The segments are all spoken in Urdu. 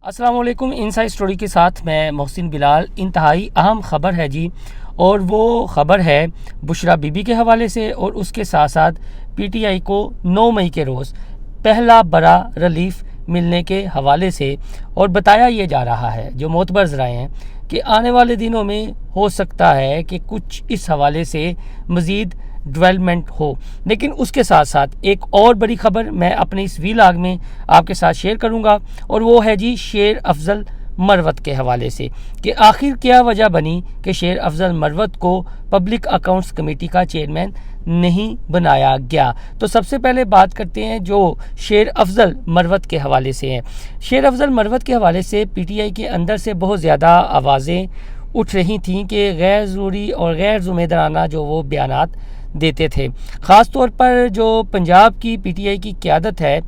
السلام علیکم۔ انسائیڈ اسٹوری کے ساتھ میں محسن بلال۔ انتہائی اہم خبر ہے جی، اور وہ خبر ہے بشرا بی بی کے حوالے سے، اور اس کے ساتھ ساتھ پی ٹی آئی کو 9 مئی کے روز پہلا بڑا ریلیف ملنے کے حوالے سے، اور بتایا یہ جا رہا ہے جو معتبر ذرائع ہیں کہ آنے والے دنوں میں ہو سکتا ہے کہ کچھ اس حوالے سے مزید ڈیولپمنٹ ہو۔ لیکن اس کے ساتھ ساتھ ایک اور بڑی خبر میں اپنے اس ویلاگ میں آپ کے ساتھ شیئر کروں گا، اور وہ ہے جی شیر افضل مروت کے حوالے سے، کہ آخر کیا وجہ بنی کہ شیر افضل مروت کو پبلک اکاؤنٹس کمیٹی کا چیئرمین نہیں بنایا گیا۔ تو سب سے پہلے بات کرتے ہیں جو شیر افضل مروت کے حوالے سے ہیں۔ شیر افضل مروت کے حوالے سے پی ٹی آئی کے اندر سے بہت زیادہ آوازیں اٹھ رہی تھیں کہ غیر ضروری اور غیر ذمہ دارانہ جو وہ بیانات دیتے تھے، خاص طور پر جو پنجاب کی پی ٹی آئی کی قیادت ہے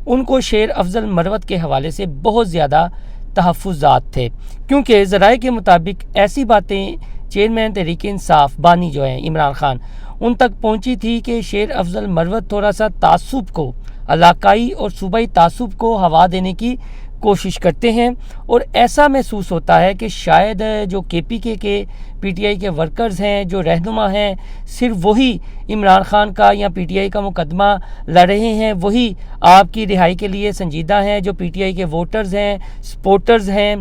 ان کو شیر افضل مروت کے حوالے سے بہت زیادہ تحفظات تھے، کیونکہ ذرائع کے مطابق ایسی باتیں چیئرمین تحریک انصاف بانی جو ہیں عمران خان ان تک پہنچی تھی کہ شیر افضل مروت تھوڑا سا تعصب کو، علاقائی اور صوبائی تعصب کو ہوا دینے کی کوشش کرتے ہیں، اور ایسا محسوس ہوتا ہے کہ شاید جو کے پی کے پی ٹی آئی کے ورکرز ہیں، جو رہنما ہیں، صرف وہی عمران خان کا یا پی ٹی آئی کا مقدمہ لڑ رہے ہیں، وہی آپ کی رہائی کے لیے سنجیدہ ہیں، جو پی ٹی آئی کے ووٹرز ہیں، سپورٹرز ہیں،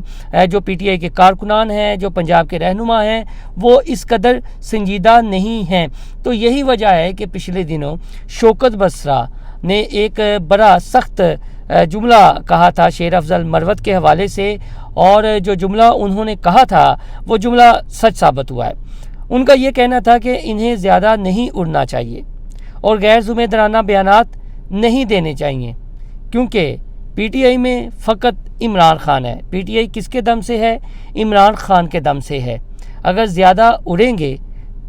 جو پی ٹی آئی کے کارکنان ہیں، جو پنجاب کے رہنما ہیں، وہ اس قدر سنجیدہ نہیں ہیں۔ تو یہی وجہ ہے کہ پچھلے دنوں شوکت بسرا نے ایک بڑا سخت جملہ کہا تھا شیر افضل مروت کے حوالے سے، اور جو جملہ انہوں نے کہا تھا وہ جملہ سچ ثابت ہوا ہے۔ ان کا یہ کہنا تھا کہ انہیں زیادہ نہیں اڑنا چاہیے اور غیر ذمہ دارانہ بیانات نہیں دینے چاہیے، کیونکہ پی ٹی آئی میں فقط عمران خان ہے۔ پی ٹی آئی کس کے دم سے ہے؟ عمران خان کے دم سے ہے۔ اگر زیادہ اڑیں گے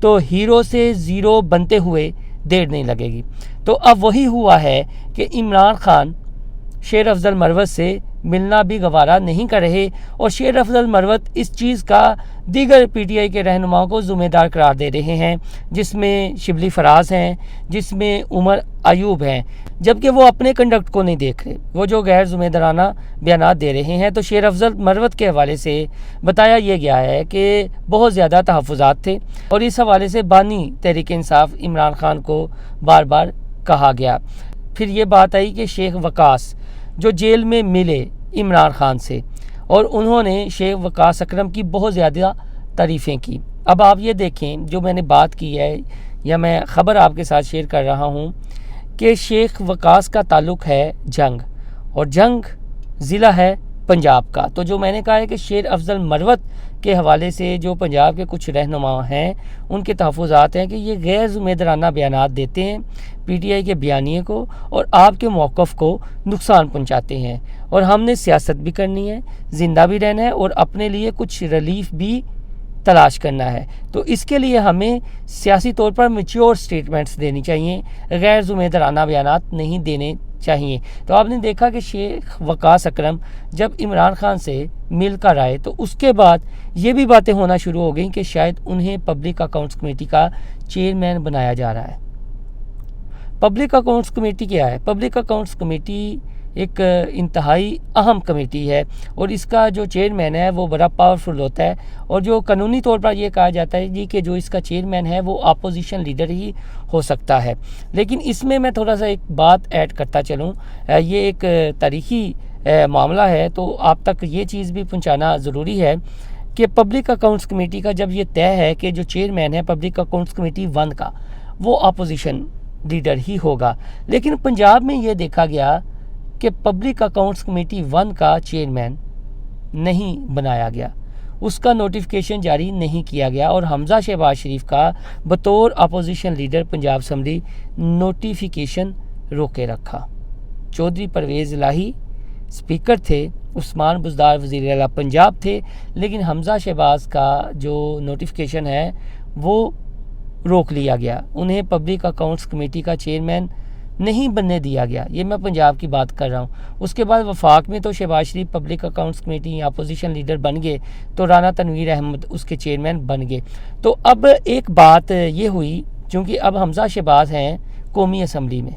تو ہیرو سے زیرو بنتے ہوئے دیر نہیں لگے گی۔ تو اب وہی ہوا ہے کہ عمران خان شیر افضل مروت سے ملنا بھی گوارا نہیں کر رہے، اور شیر افضل مروت اس چیز کا دیگر پی ٹی آئی کے رہنماؤں کو ذمہ دار قرار دے رہے ہیں، جس میں شبلی فراز ہیں، جس میں عمر ایوب ہیں، جبکہ وہ اپنے کنڈکٹ کو نہیں دیکھ رہے، وہ جو غیر ذمہ دارانہ بیانات دے رہے ہیں۔ تو شیر افضل مروت کے حوالے سے بتایا یہ گیا ہے کہ بہت زیادہ تحفظات تھے، اور اس حوالے سے بانی تحریک انصاف عمران خان کو بار بار کہا گیا۔ پھر یہ بات آئی کہ شیخ وقاص جو جیل میں ملے عمران خان سے، اور انہوں نے شیخ وقاص اکرم کی بہت زیادہ تعریفیں کی۔ اب آپ یہ دیکھیں جو میں نے بات کی ہے یا میں خبر آپ کے ساتھ شیئر کر رہا ہوں کہ شیخ وقاص کا تعلق ہے جنگ، اور جنگ ضلع ہے پنجاب کا۔ تو جو میں نے کہا ہے کہ شیر افضل مروت کے حوالے سے جو پنجاب کے کچھ رہنما ہیں ان کے تحفظات ہیں کہ یہ غیر ذمہ دارانہ بیانات دیتے ہیں پی ٹی آئی کے بیانیے کو، اور آپ کے موقف کو نقصان پہنچاتے ہیں، اور ہم نے سیاست بھی کرنی ہے، زندہ بھی رہنا ہے، اور اپنے لیے کچھ ریلیف بھی تلاش کرنا ہے۔ تو اس کے لیے ہمیں سیاسی طور پر میچور سٹیٹمنٹس دینی چاہیے، غیر ذمہ دارانہ بیانات نہیں دینے چاہیے۔ تو آپ نے دیکھا کہ شیخ وقاص اکرم جب عمران خان سے مل کر آئے تو اس کے بعد یہ بھی باتیں ہونا شروع ہو گئیں کہ شاید انہیں پبلک اکاؤنٹس کمیٹی کا چیئرمین بنایا جا رہا ہے۔ پبلک اکاؤنٹس کمیٹی کیا ہے؟ پبلک اکاؤنٹس کمیٹی ایک انتہائی اہم کمیٹی ہے، اور اس کا جو چیئرمین ہے وہ بڑا پاورفل ہوتا ہے، اور جو قانونی طور پر یہ کہا جاتا ہے جی کہ جو اس کا چیئرمین ہے وہ اپوزیشن لیڈر ہی ہو سکتا ہے۔ لیکن اس میں تھوڑا سا ایک بات ایڈ کرتا چلوں، یہ ایک تاریخی معاملہ ہے، تو آپ تک یہ چیز بھی پہنچانا ضروری ہے کہ پبلک اکاؤنٹس کمیٹی کا جب یہ طے ہے کہ جو چیئرمین ہے پبلک اکاؤنٹس کمیٹی 1 کا وہ اپوزیشن لیڈر ہی ہوگا، لیکن پنجاب میں یہ دیکھا گیا کہ پبلک اکاؤنٹس کمیٹی 1 کا چیئرمین نہیں بنایا گیا، اس کا نوٹیفیکیشن جاری نہیں کیا گیا، اور حمزہ شہباز شریف کا بطور opposition leader Punjab assembly notification روکے رکھا۔ چودھری پرویز الہی اسپیکر تھے، عثمان بزدار وزیر اعلیٰ پنجاب تھے، لیکن حمزہ شہباز کا جو نوٹیفیکیشن ہے وہ روک لیا گیا، انہیں پبلک اکاؤنٹس کمیٹی کا چیئرمین نہیں بننے دیا گیا۔ یہ میں پنجاب کی بات کر رہا ہوں۔ اس کے بعد وفاق میں تو Shehbaz Sharif public accounts committee opposition leader بن گئے، تو رانا تنویر احمد اس کے چیئرمین بن گئے۔ تو اب ایک بات یہ ہوئی، چونکہ اب حمزہ شہباز ہیں قومی اسمبلی میں،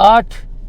8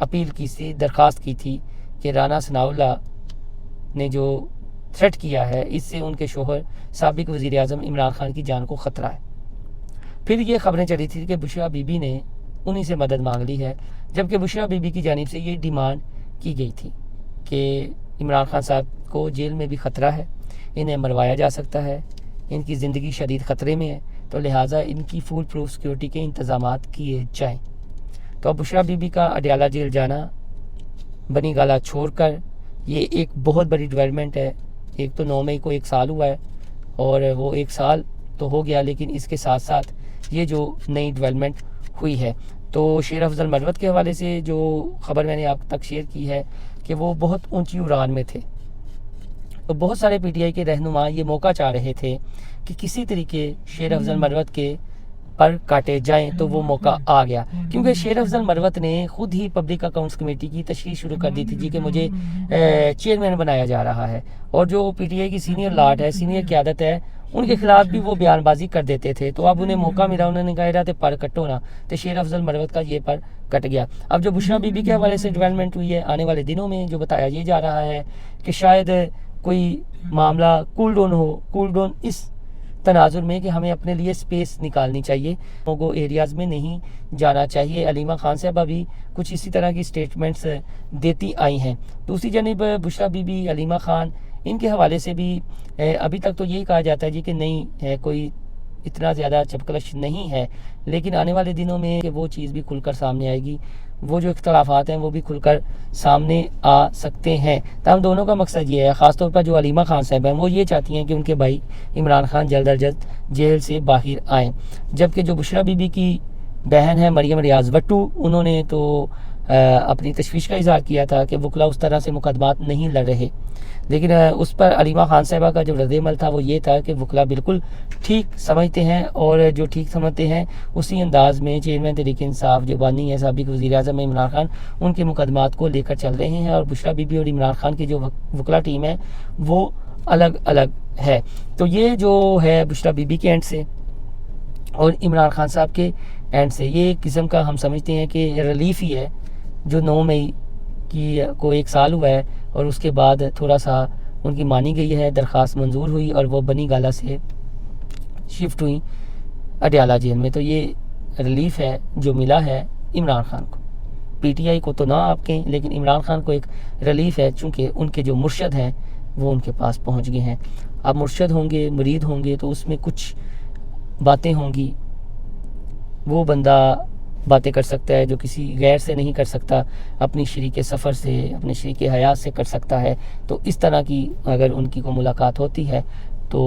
اپیل کی تھی، درخواست کی تھی کہ رانا ثناء اللہ نے جو تھریٹ کیا ہے اس سے ان کے شوہر سابق وزیر اعظم عمران خان کی جان کو خطرہ ہے۔ پھر یہ خبریں چلی تھی کہ بشریٰ بی بی نے انہی سے مدد مانگ لی ہے، جبکہ بشریٰ بی بی کی جانب سے یہ ڈیمانڈ کی گئی تھی کہ عمران خان صاحب کو جیل میں بھی خطرہ ہے، انہیں مروایا جا سکتا ہے، ان کی زندگی شدید خطرے میں ہے، تو لہٰذا ان کی فول پروف سیکیورٹی کے انتظامات کیے جائیں۔ تو اب بشریٰ بی بی کا اڈیالہ جیل جانا، بنی گالہ چھوڑ کر، یہ ایک بہت بڑی ڈیولپمنٹ ہے۔ ایک تو 9 مئی کو 1 سال ہوا ہے، اور وہ 1 سال تو ہو گیا، لیکن اس کے ساتھ ساتھ یہ جو نئی ڈیولپمنٹ ہوئی ہے، تو شیر افضل مروت کے حوالے سے جو خبر میں نے آپ تک شیئر کی ہے کہ وہ بہت اونچی اڑان میں تھے، تو بہت سارے پی ٹی آئی کے رہنما یہ موقع چاہ رہے تھے کہ کسی طریقے شیر افضل مروت کے پر کاٹے جائیں، تو وہ موقع آ گیا، کیونکہ شیر افضل مروت نے خود ہی پبلک اکاؤنٹس کمیٹی کی تشریح شروع کر دی تھی جی کہ مجھے چیئرمین بنایا جا رہا ہے، اور جو پی ٹی آئی کی سینئر لاٹ ہے، سینئر قیادت ہے، ان کے خلاف بھی وہ بیان بازی کر دیتے تھے، تو اب انہیں موقع ملا، انہوں نے کہا پر کٹو نا، تو شیر افضل مروت کا یہ پر کٹ گیا۔ اب جو بشریٰ بی بی کے حوالے سے ڈیولپمنٹ ہوئی ہے، آنے والے دنوں میں جو بتایا یہ جا رہا ہے کہ شاید کوئی معاملہ کول ڈاؤن اس تناظر میں کہ ہمیں اپنے لیے سپیس نکالنی چاہیے، وہ ایریاز میں نہیں جانا چاہیے۔ علیمہ خان صاحبہ بھی کچھ اسی طرح کی سٹیٹمنٹس دیتی آئی ہیں۔ دوسری جانب بشریٰ بی بی، علیمہ خان، ان کے حوالے سے بھی ابھی تک تو یہی کہا جاتا ہے جی کہ نہیں کوئی اتنا زیادہ چپکلش نہیں ہے، لیکن آنے والے دنوں میں وہ چیز بھی کھل کر سامنے آئے گی، وہ جو اختلافات ہیں وہ بھی کھل کر سامنے آ سکتے ہیں۔ تاہم دونوں کا مقصد یہ ہے، خاص طور پر جو علیمہ خان صاحب ہیں، وہ یہ چاہتی ہیں کہ ان کے بھائی عمران خان جلد از جلد جیل سے باہر آئیں، جبکہ جو بشریٰ بی بی کی بہن ہے مریم ریاض وٹو، انہوں نے تو اپنی تشویش کا اظہار کیا تھا کہ وکلا اس طرح سے مقدمات نہیں لڑ رہے، لیکن اس پر علیمہ خان صاحبہ کا جو رد عمل تھا وہ یہ تھا کہ وکلا بالکل ٹھیک سمجھتے ہیں، اور جو ٹھیک سمجھتے ہیں اسی انداز میں چیئرمین تحریک انصاف جو بانی ہے سابق وزیر اعظم عمران خان، ان کے مقدمات کو لے کر چل رہے ہیں، اور بشریٰ بی بی اور عمران خان کی جو وکلا ٹیم ہے وہ الگ الگ ہے۔ تو یہ جو ہے بشریٰ بی بی کے اینڈ سے اور عمران خان صاحب کے اینڈ سے، یہ ایک قسم کا ہم سمجھتے ہیں کہ ریلیف ہی ہے، جو 9 مئی کو 1 سال ہوا ہے، اور اس کے بعد تھوڑا سا ان کی مانی گئی ہے، درخواست منظور ہوئی، اور وہ بنی گالہ سے شفٹ ہوئی اڈیالہ جیل میں۔ تو یہ ریلیف ہے جو ملا ہے عمران خان کو، پی ٹی آئی کو تو نہ آپ کہیں، لیکن عمران خان کو ایک ریلیف ہے، چونکہ ان کے جو مرشد ہیں وہ ان کے پاس پہنچ گئے ہیں۔ اب مرشد ہوں گے، مرید ہوں گے، تو اس میں کچھ باتیں ہوں گی، وہ بندہ باتیں کر سکتا ہے جو کسی غیر سے نہیں کر سکتا، اپنی شریک سفر سے، اپنے شریک حیات سے کر سکتا ہے۔ تو اس طرح کی اگر ان کی کوئی ملاقات ہوتی ہے تو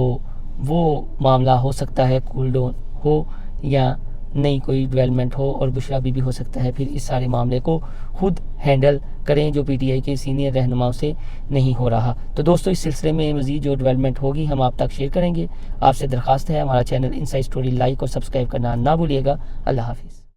وہ معاملہ ہو سکتا ہے کول ڈاؤن ہو یا نئی کوئی ڈیولپمنٹ ہو، اور بشریٰ بی بی ہو سکتا ہے پھر اس سارے معاملے کو خود ہینڈل کریں، جو پی ٹی آئی کے سینئر رہنماؤں سے نہیں ہو رہا۔ تو دوستو، اس سلسلے میں مزید جو ڈیولپمنٹ ہوگی ہم آپ تک شیئر کریں گے۔ آپ سے درخواست ہے ہمارا چینل انسائیڈ اسٹوری لائک اور سبسکرائب کرنا نہ بھولیے گا۔ اللہ حافظ۔